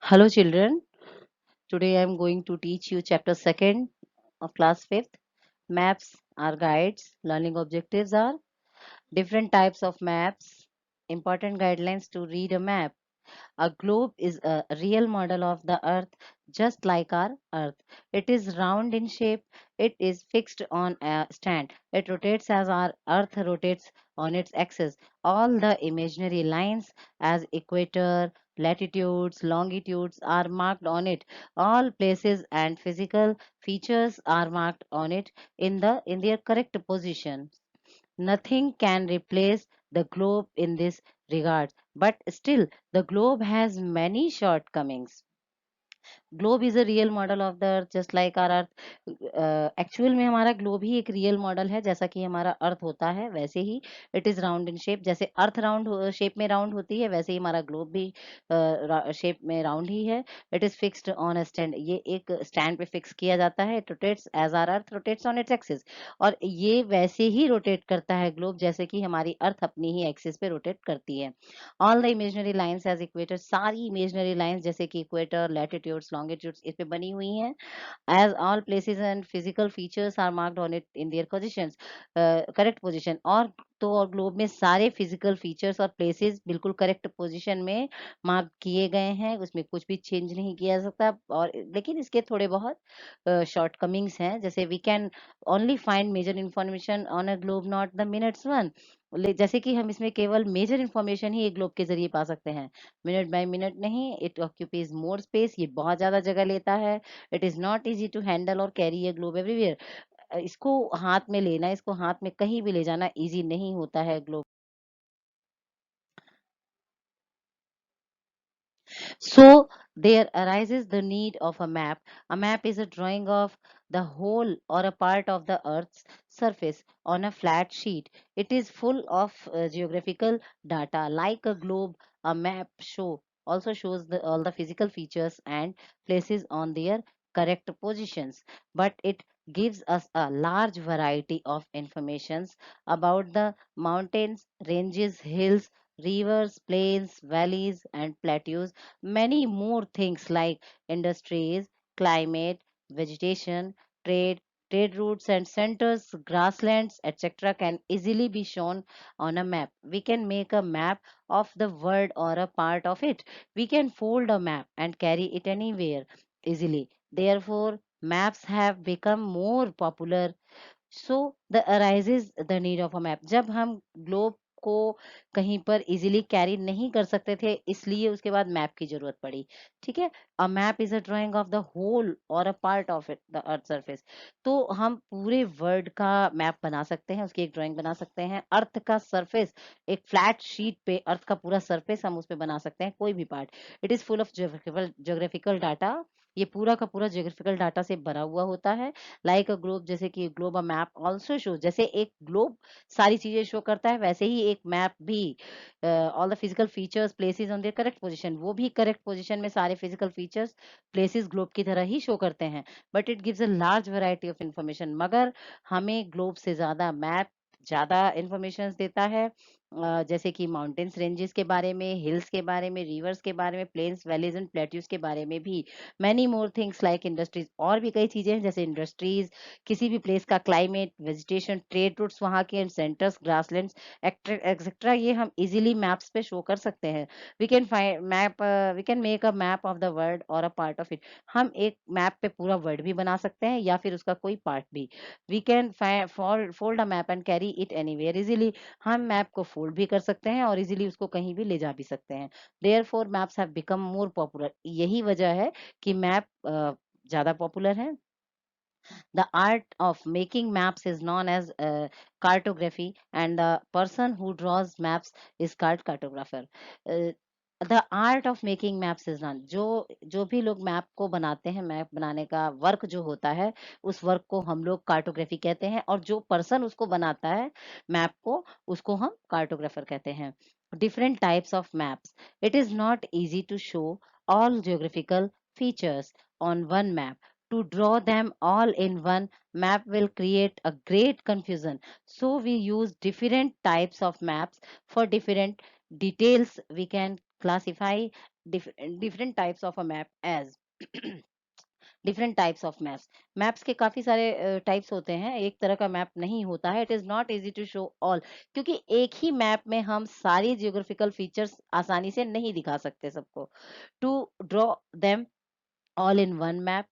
Hello, children. Today I am going to teach you chapter 2nd of class 5th. Maps are guides. Learning objectives are different types of maps, important guidelines to read a map. A globe is a real model of the earth, just like our earth. It is round in shape, it is fixed on a stand. It rotates as our earth rotates on its axis. All the imaginary lines, as equator, latitudes, longitudes, are marked on it. All places and physical features are marked on it in their correct position. Nothing can replace the globe in this regard, but still, the globe has many shortcomings. Globe is a real model of the earth just like our earth actual में हमारा globe ही एक real model है जैसा कि हमारा अर्थ होता है वैसे ही it is round in shape जैसे अर्थ राउंड शेप में राउंड होती है वैसे ही हमारा ग्लोब भी शेप में राउंड ही है it is fixed on a stand ये एक स्टैंड पे फिक्स किया जाता है it rotates as our earth rotates on its axis और ये वैसे ही रोटेट करता है ग्लोब जैसे कि हमारी अर्थ अपनी ही एक्सिस पे रोटेट करती है all the imaginary lines as equator सारी इमेजनरी लाइंस जैसे कि इक्वेटर लैटिट्यूड्स लॉन्गिट्यूड्स इस पे बनी हुई हैं as all places and physical features are marked on it in their positions correct position और तो और ग्लोब में सारे फिजिकल फीचर्स और प्लेसेस बिल्कुल करेक्ट पोजीशन में मार्क किए गए हैं उसमें कुछ भी चेंज नहीं किया जा सकता और लेकिन इसके थोड़े बहुत शॉर्ट कमिंग्स हैं जैसे we can only find major information on a globe not the minutes one जैसे कि हम इसमें केवल मेजर इंफॉर्मेशन ही एक ग्लोब के जरिए पा सकते हैं मिनट बाय मिनट नहीं इट ऑक्यूपीज मोर स्पेस ये बहुत ज्यादा जगह लेता है it is not easy to handle और कैरी ए ग्लोब एवरीवेयर इसको हाथ में लेना इसको हाथ में कहीं भी ले जाना इजी नहीं होता है globe So there arises the need of a map. A map is a drawing of the whole or a part of the Earth's surface on a flat sheet. It is full of geographical data. Like a globe, a map also shows all the physical features and places on their correct positions. But it gives us a large variety of informations about the mountains, ranges, hills, rivers, plains, valleys, and plateaus many more things like industries, climate, vegetation, trade, trade routes and centers, grasslands, etc. can easily be shown on a map. We can make a map of the world or a part of it. We can fold a map and carry it anywhere easily. Therefore, maps have become more popular so the arises the need of a map जब हम globe को कहीं पर easily carry नहीं कर सकते थे इसलिए उसके बाद मैप की जरूरत पड़ी ठीक है a map is a drawing of the whole और a part of it the earth surface तो हम पूरे वर्ल्ड का मैप बना सकते हैं उसकी एक ड्राइंग बना सकते हैं अर्थ का सरफेस एक फ्लैट शीट पे अर्थ का पूरा सरफेस हम उस पे बना सकते हैं कोई भी part it is full of geographical data ये पूरा का पूरा ज्योग्राफिकल डाटा से भरा हुआ होता है लाइक अ ग्लोब जैसे कि globe a map also show जैसे एक ग्लोब सारी चीजें शो करता है वैसे ही एक मैप भी all the physical features places on their correct position वो भी करेक्ट पोजीशन में सारे फिजिकल फीचर्स प्लेसेस ग्लोब की तरह ही शो करते हैं but it gives a large variety of information मगर हमें ग्लोब से ज्यादा मैप ज्यादा इंफॉर्मेशन देता है जैसे कि माउंटेन्स रेंजेस के बारे में हिल्स के बारे में रिवर्स के बारे में प्लेन्स वैलीज एंड प्लेट्यूज के बारे में भी many more things like industries और भी कई चीजें हैं जैसे इंडस्ट्रीज किसी भी प्लेस का क्लाइमेट वेजिटेशन ट्रेड रूट्स वहाँ के सेंटर्स ग्रासलैंड्स एक्सेट्रा ये हम इजीली मैप्स पे शो कर सकते हैं we can make a map of the world और अ पार्ट ऑफ इट हम एक मैप पे पूरा वर्ल्ड भी बना सकते हैं या फिर उसका कोई पार्ट भी we can fold a map and carry it anywhere easily हम मैप को फोल्ड भी कर सकते हैं और इजीली उसको कहीं भी ले जा भी सकते हैं therefore maps have become more popular यही वजह है कि मैप ज्यादा पॉपुलर है the art of making maps is known as cartography, and the person who draws maps is called cartographer. Uh, the art of making maps is non जो जो भी लोग मैप को बनाते हैं मैप बनाने का वर्क जो होता है उस वर्क को हम लोग कार्टोग्राफी कहते हैं और जो पर्सन उसको बनाता है मैप को उसको हम कार्टोग्राफर कहते हैं different types of maps it is not easy to show all geographical features on one map to draw them all in one map will create a great confusion so we use different types of maps for different details we can classify different types of a map as different types of maps. Maps के काफी सारे types होते हैं, एक तरह का map नहीं होता है। It is not easy to show all, क्योंकि एक ही मैप में हम सारी जियोग्राफिकल फीचर्स आसानी से नहीं दिखा सकते सबको। To draw them all in one map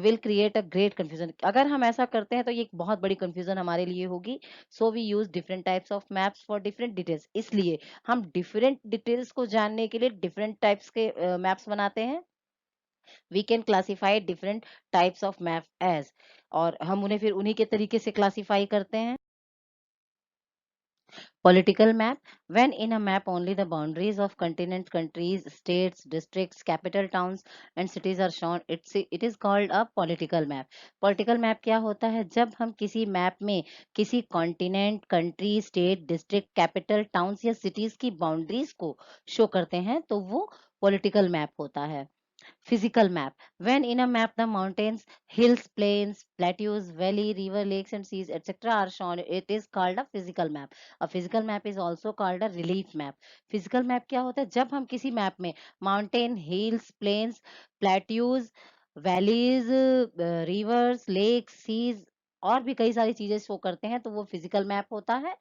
will create a great confusion. अगर हम ऐसा करते हैं तो ये एक बहुत बड़ी कंफ्यूजन हमारे लिए होगी। So we use different types of maps for different details. इसलिए हम डिफरेंट डिटेल्स को जानने के लिए डिफरेंट टाइप्स के मैप्स बनाते हैं। We can classify different types of map as, और हम उन्हें फिर उन्हीं के तरीके से क्लासिफाई करते हैं। Political map, when in a map only the boundaries of continents, countries, states, districts, capital towns and cities are shown, it is called a political map. Political map क्या होता है? जब हम किसी मैप में किसी continent, country, state, district, capital towns या cities की बाउंड्रीज को शो करते हैं तो वो पॉलिटिकल मैप होता है। Physical map. When in a map, the mountains, hills, plains, plateaus, valley, river, lakes, and seas, etc., are shown, it is called a physical map. A physical map is also called a relief map. Physical map क्या होता है? जब हम किसी map में mountain, hills, plains, plateaus, valleys, rivers, lakes, seas और भी कई सारी चीजें शो करते हैं तो वो फिजिकल मैप होता है।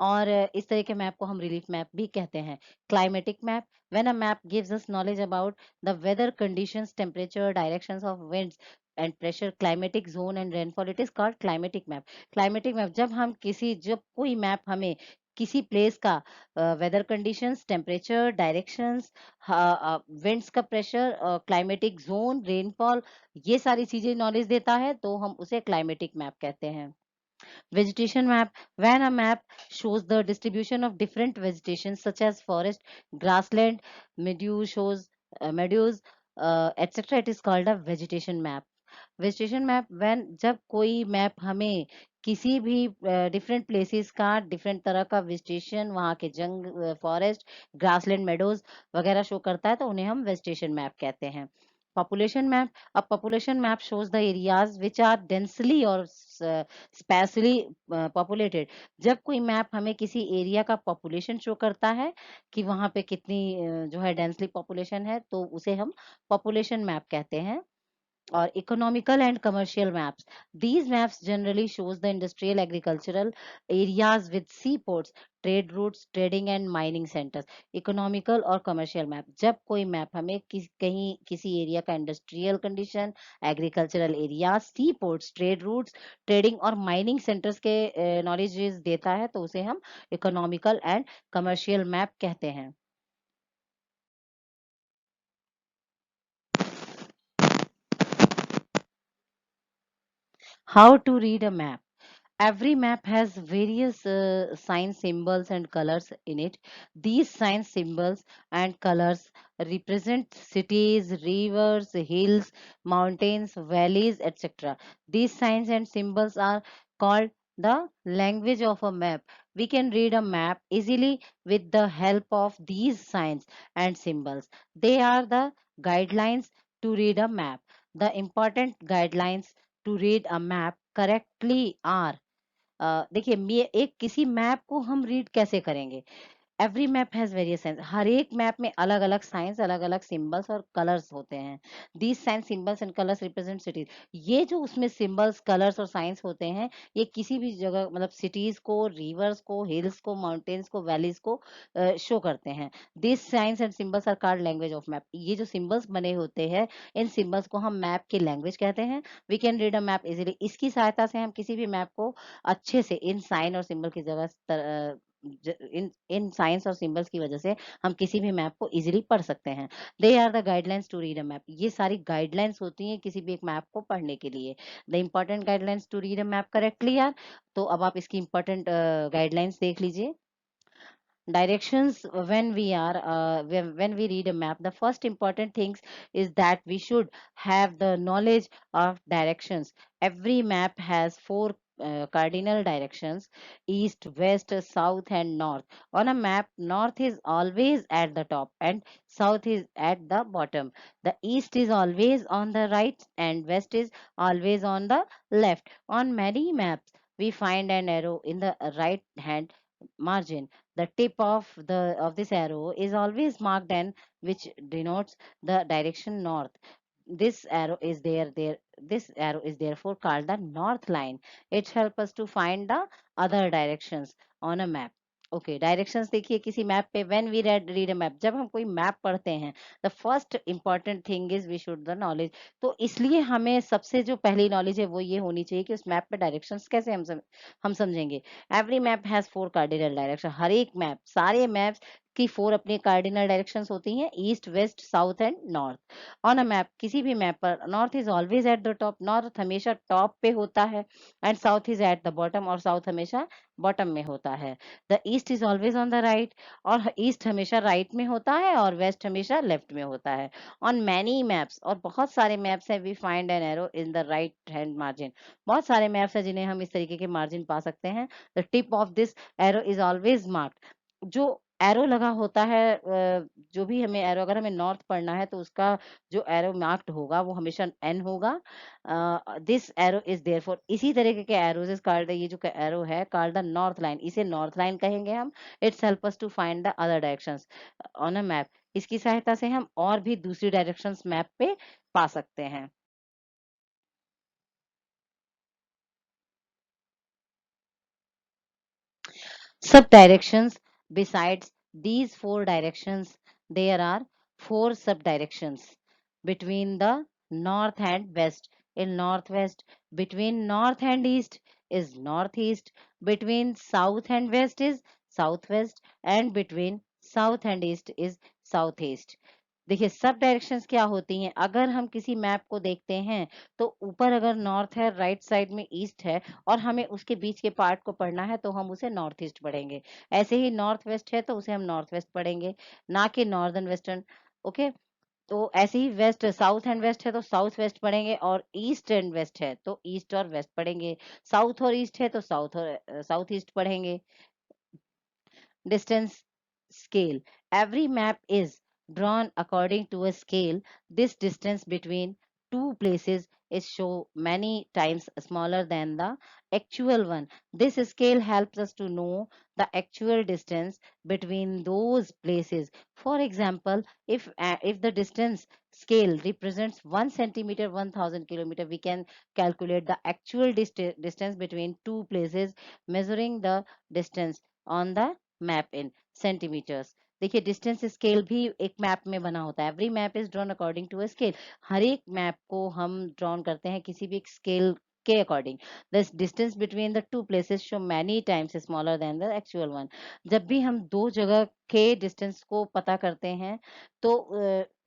और इस तरह के मैप को हम रिलीफ मैप भी कहते हैं। Climatic map, when a map gives us knowledge about the weather conditions, temperature, directions of winds and pressure, climatic zone and rainfall, it is called climatic map. Climatic map, जब कोई map हमें किसी place का weather conditions, temperature, directions, winds का pressure, climatic zone, rainfall, ये सारी चीजें knowledge देता है तो हम उसे क्लाइमेटिक मैप कहते हैं। Vegetation map, when a map shows the distribution of different vegetation such as forest, grassland, meadows, etc., it is called a vegetation map. Vegetation map, when जब कोई मैप हमें किसी भी डिफरेंट प्लेसेस का different तरह का वेजिटेशन, वहाँ के फॉरेस्ट, ग्रासलैंड, मेडोज वगैरह शो करता है तो उन्हें हम वेजिटेशन मैप कहते हैं। Population map, a population map shows the areas which are densely or specially populated. जब कोई मैप हमें किसी एरिया का पॉपुलेशन शो करता है कि वहां पे कितनी जो है डेंसली पॉपुलेशन है तो उसे हम पॉपुलेशन मैप कहते हैं। और economical and commercial maps, these maps generally shows the industrial agricultural areas with seaports, trade routes, trading and mining centers। Economical और कमर्शियल मैप, जब कोई मैप हमें कहीं किसी एरिया का इंडस्ट्रियल कंडीशन, एग्रीकल्चरल एरिया, सी पोर्ट्स, ट्रेड रूट्स, ट्रेडिंग और mining centres के knowledge देता है तो उसे हम इकोनॉमिकल एंड कमर्शियल मैप कहते हैं। How to read a map? Every map has various sign symbols and colors in it. These sign symbols and colors represent cities, rivers, hills, mountains, valleys, etc. These signs and symbols are called the language of a map. We can read a map easily with the help of these signs and symbols. They are the guidelines to read a map. The important guidelines to read a map correctly are, देखिए एक किसी map को हम read कैसे करेंगे? Every map has various signs, हर एक map में अलग अलग साइंस, अलग अलग सिंबल्स और कलर्स होते हैं। These signs, symbols and colours represent cities. ये जो उसमें सिंबल्स, कलर्स और साइंस होते हैं ये किसी भी जगह मतलब सिटीज को, रिवर्स को, हिल्स को, माउंटेन्स को, वैलीज को शो करते हैं। This signs and symbols are called language of map. ये जो सिंबल्स बने होते हैं इन सिंबल्स को हम मैप की लैंग्वेज कहते हैं। We can read a map easily, इसकी सहायता से हम किसी भी मैप को अच्छे से इन साइन और सिंबल की जगह इन साइंस और सिंबल्स की वजह से हम किसी भी मैप को इजीली पढ़ सकते हैं। They are the guidelines to read a map, ये सारी गाइडलाइंस होती हैं किसी भी एक मैप को पढ़ने के लिए। The important guidelines to read a map correctly are, तो अब आप इसकी इंपॉर्टेंट गाइडलाइंस देख लीजिए। Directions, when we read a map, the first important things is that we should have the knowledge of directions. Every map has four cardinal directions: east, west, south and north. On a map, north is always at the top and south is at the bottom. The east is always on the right and west is always on the left. On many maps we find an arrow in the right hand margin. The tip of this arrow is always marked and which denotes the direction north. This arrow is therefore called the north line. It helps us to find the other directions on a map. Okay, directions देखिए किसी map पे, when we read a map, जब हम कोई map पढ़ते हैं, the first important thing is we should the knowledge. तो इसलिए हमें सबसे जो पहली नॉलेज है वो ये होनी चाहिए कि उस मैप पे डायरेक्शंस कैसे हम समझेंगे। Every map has four cardinal direction. हर एक मैप, सारे मैप्स की फोर अपनी कार्डिनल डायरेक्शंस होती हैं, east, west, south and north. On a map, किसी भी मैप पर, north is always at the top, north हमेशा टॉप पे होता है, and south is at the bottom, और साउथ हमेशा बॉटम में होता है। The east is always on the right, और ईस्ट हमेशा राइट में होता है, और वेस्ट हमेशा लेफ्ट में होता है। ऑन मैनी मैप्स, और बहुत सारे मैप्स हैं, we find an arrow in the right hand margin. बहुत सारे मैप्स हैं जिन्हें हम इस तरीके के मार्जिन पा सकते हैं। The tip of this arrow is always marked. जो एरो लगा होता है, जो भी हमें एरो, अगर हमें नॉर्थ पढ़ना है तो उसका जो एरो मार्क्ड होगा वो हमेशा एन होगा। This arrow is there for, इसी तरीके के एरोज इज कॉल्ड, ये जो एरो है कॉल्ड द नॉर्थ लाइन, इसे नॉर्थ लाइन कहेंगे हम। It's help us to find the other directions on a map. इसकी सहायता से हम और भी दूसरी डायरेक्शंस मैप पे पा सकते हैं। Sub-directions. Besides these four directions, there are four sub-directions between the north and west. In northwest, between north and east is northeast, between south and west is southwest, and between south and east is southeast. देखिए, सब directions क्या होती हैं, अगर हम किसी map को देखते हैं तो ऊपर अगर नॉर्थ है, राइट साइड में ईस्ट है, और हमें उसके बीच के पार्ट को पढ़ना है तो हम उसे नॉर्थ ईस्ट पढ़ेंगे। ऐसे ही नॉर्थ वेस्ट है तो उसे हम नॉर्थ वेस्ट पढ़ेंगे, ना कि नॉर्दर्न वेस्टर्न। ओके, तो ऐसे ही वेस्ट, साउथ एंड वेस्ट है तो साउथ वेस्ट पढ़ेंगे, और ईस्ट एंड वेस्ट है तो ईस्ट और वेस्ट पढ़ेंगे। साउथ और ईस्ट है तो साउथ और साउथ ईस्ट पढ़ेंगे। Distance scale. Every map is drawn according to a scale. This distance between two places is show many times smaller than the actual one. This scale helps us to know the actual distance between those places. For example, if the distance scale represents 1 centimeter 1000 kilometer, we can calculate the actual distance between two places measuring the distance on the map in centimetres. देखिए, distance scale भी एक map में बना होता है। Every map is drawn according to a scale. हर एक map को हम ड्रॉन करते हैं किसी भी एक स्केल के according. The distance between the two places show many times smaller than the actual one. जब भी हम दो जगह के डिस्टेंस को पता करते हैं तो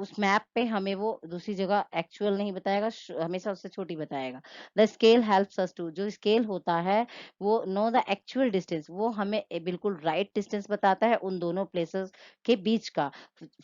उस मैप पे हमें वो दूसरी जगह एक्चुअल नहीं बताएगा, हमेशा उससे छोटी बताएगा। The scale helps us to, जो स्केल होता है वो नो द एक्चुअल डिस्टेंस, वो हमें बिल्कुल राइट डिस्टेंस बताता है उन दोनों प्लेसेस के बीच का।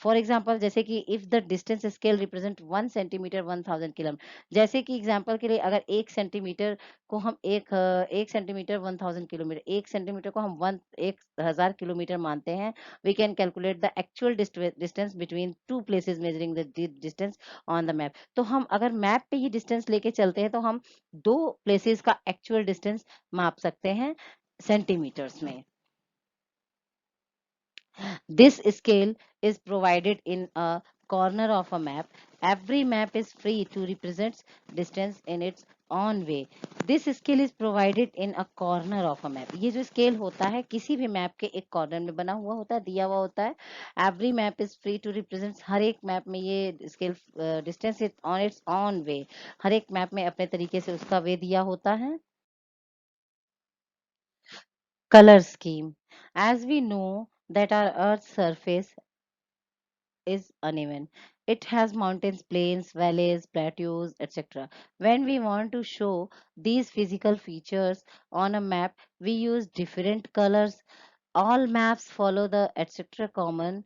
फॉर एग्जांपल, जैसे कि if the distance scale represent 1 centimetre 1000 kilometre, जैसे कि एग्जांपल के लिए अगर 1 सेंटीमीटर को हम 1 सेंटीमीटर 1000 किलोमीटर, 1 सेंटीमीटर को हम 1000 किलोमीटर मानते हैं, we can calculate the actual distance between two places measuring the distance on the map. तो हम अगर मैप पे ही डिस्टेंस लेके चलते हैं तो हम दो प्लेसेस का एक्चुअल डिस्टेंस माप सकते हैं सेंटीमीटर्स में। This scale is provided in a corner of a map. Every map is free to represent distance in its own way. This scale is provided in a corner of a map. ये जो scale होता है किसी भी map के एक corner में बना हुआ होता है, दिया हुआ होता है। Every map is free to represent, हर एक मैप में ये scale distance on its own way, हर एक मैप में अपने तरीके से उसका वे दिया होता है। Color scheme. As we know that our Earth's surface is uneven. It has mountains, plains, valleys, plateaus, etc. When we want to show these physical features on a map, we use different colors. All maps follow the etc. common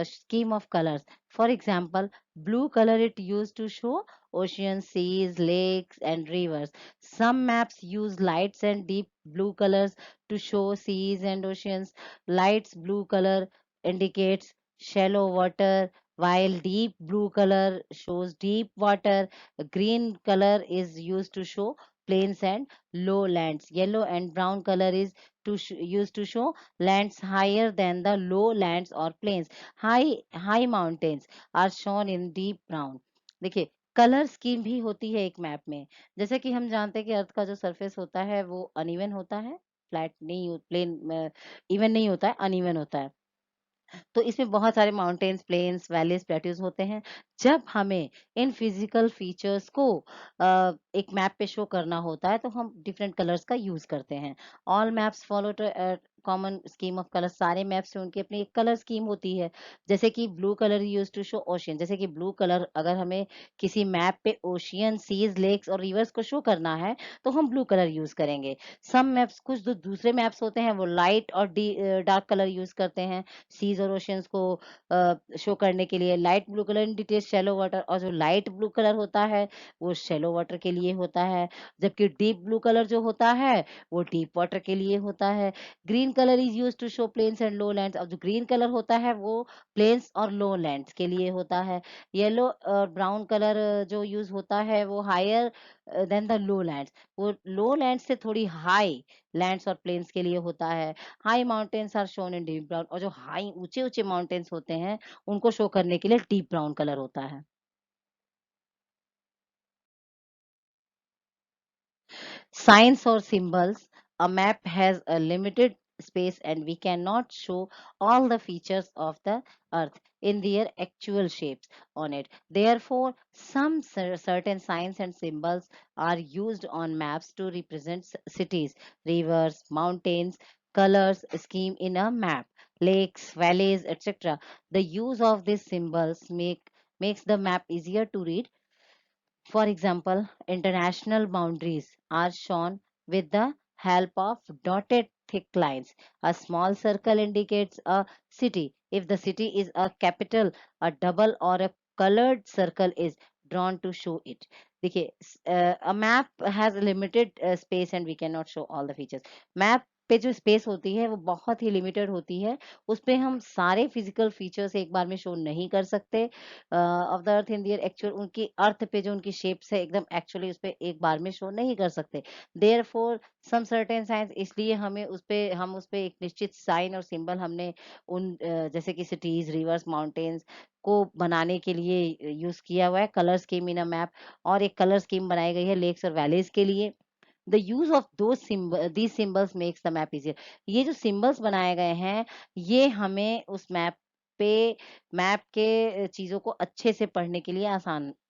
scheme of colors. For example, blue color it used to show oceans, seas, lakes, and rivers. Some maps use lights and deep blue colors to show seas and oceans. Lights blue color indicates shallow water, while deep blue color shows deep water. Green color is used to show plains and lowlands. Yellow and brown color is used to show lands higher than the lowlands or plains. High mountains are shown in deep brown. देखिए, colour scheme भी होती है एक map में। जैसे कि हम जानते हैं कि अर्थ का जो सरफेस होता है वो अनइवन होता है, फ्लैट नहीं, प्लेन इवन नहीं होता है, अनइवन होता है। तो इसमें बहुत सारे माउंटेन्स, प्लेन्स, वैलीज, प्लेट्यूज होते हैं। जब हमें इन फिजिकल फीचर्स को एक मैप पे शो करना होता है तो हम डिफरेंट कलर्स का यूज करते हैं। All maps follow common scheme of colour. सारे मैप्स उनकी अपनी एक कलर स्कीम होती है। जैसे कि blue colour use to show ocean. जैसे कि ब्लू कलर अगर हमें किसी मैप पे ओशियन, सीज, लेक्स और रिवर्स को शो करना है तो हम ब्लू कलर यूज करेंगे। सम मैप्स, कुछ जो दूसरे मैप्स होते हैं वो लाइट और डार्क कलर यूज करते हैं सीज और ओशियंस को शो करने के लिए। Light blue colour indicates shallow water, और जो लाइट ब्लू कलर होता है वो शैलो वाटर के लिए होता है, जबकि डीप ब्लू कलर जो होता है वो डीप वाटर के लिए होता है। Green colour is used to show plains and lowlands. अब जो ग्रीन कलर होता है वो प्लेन्स और लोलैंड्स के लिए होता है। येलो और ब्राउन कलर जो यूज होता है वो हायर देन द लोलैंड्स, वो लोलैंड्स से थोड़ी हाई लैंड्स और प्लेन्स के लिए होता है। High mountains are shown in deep brown, और जो हाई ऊंचे-ऊंचे माउंटेन्स होते हैं, उनको शो करने के लिए डीप ब्राउन कलर होता है। Signs or symbols. A map has a limited space and we cannot show all the features of the earth in their actual shapes on it. Therefore, some certain signs and symbols are used on maps to represent cities, rivers, mountains, colors scheme in a map, lakes, valleys, etc. The use of these symbols makes the map easier to read. For example, international boundaries are shown with the help of dotted thick lines. A small circle indicates a city. If the city is a capital, a double or a colored circle is drawn to show it. देखिए, a map has a limited space and we cannot show all the features. Map पे जो space होती है वो बहुत ही limited होती है। उस पे हम सारे फिजिकल फीचर्स एक बार में शो नहीं कर सकते। Of the earth in their actual, उनकी अर्थ पे जो उनकी शेप्स है एकदम एक्चुअली उस पे एक बार में शो नहीं कर सकते। देयरफॉर सम सर्टेन साइंस, इसलिए हमें उस पे एक निश्चित साइन और सिंबल हमने जैसे कि सिटीज, रिवर्स, माउंटेन्स को बनाने के लिए यूज किया हुआ है। Colour scheme in a map, और एक कलर स्कीम बनाई गई है लेक्स और वैलीज के लिए। The use of these symbols makes the map easier. ये जो सिंबल्स बनाए गए हैं ये हमें उस पे मैप के चीजों को अच्छे से पढ़ने के लिए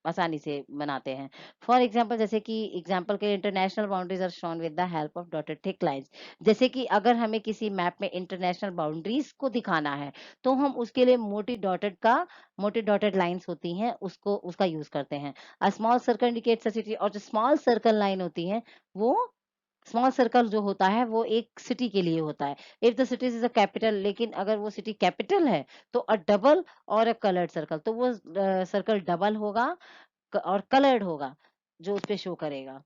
आसानी से बनाते हैं। फॉर एग्जाम्पल, जैसे कि एग्जाम्पल के international boundaries are shown with the help of dotted thick lines. जैसे कि अगर हमें किसी मैप में इंटरनेशनल बाउंड्रीज को दिखाना है तो हम उसके लिए मोटी डॉटेड लाइंस होती हैं उसका यूज करते हैं। A small circle indicates a city, और जो स्मॉल सर्कल लाइन होती है वो स्मॉल सर्कल जो होता है वो एक सिटी के लिए होता है। If the city is a capital, लेकिन अगर वो सिटी कैपिटल है तो अ डबल और अ कलर्ड सर्कल, तो वो सर्कल डबल होगा और कलर्ड होगा जो उस पे शो करेगा।